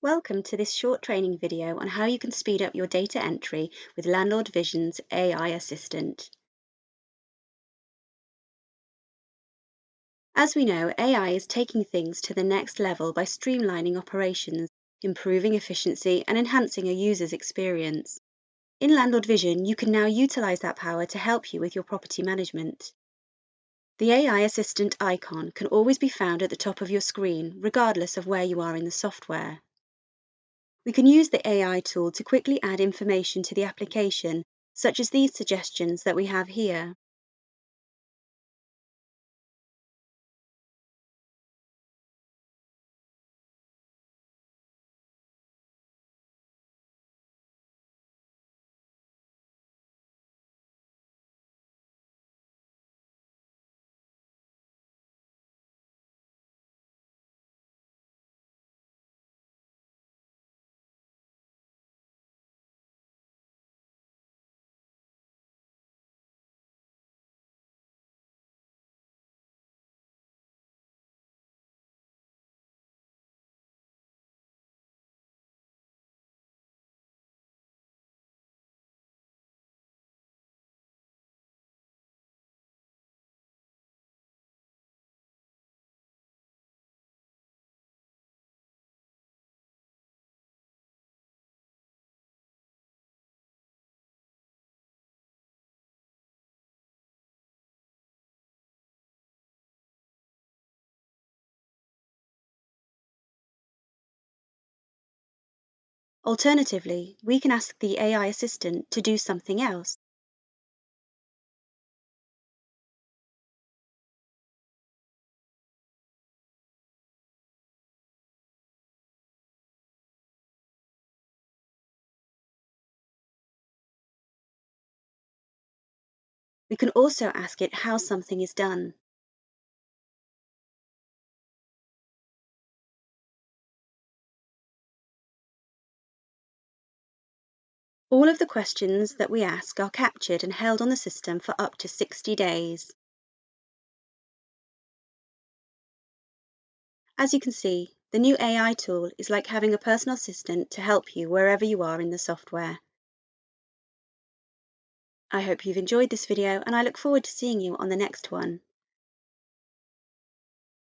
Welcome to this short training video on how you can speed up your data entry with Landlord Vision's AI Assistant. As we know, AI is taking things to the next level by streamlining operations, improving efficiency, and enhancing a user's experience. In Landlord Vision, you can now utilize that power to help you with your property management. The AI Assistant icon can always be found at the top of your screen, regardless of where you are in the software. We can use the AI tool to quickly add information to the application, such as these suggestions that we have here. Alternatively, we can ask the AI assistant to do something else. We can also ask it how something is done. All of the questions that we ask are captured and held on the system for up to 60 days. As you can see, the new AI tool is like having a personal assistant to help you wherever you are in the software. I hope you've enjoyed this video and I look forward to seeing you on the next one.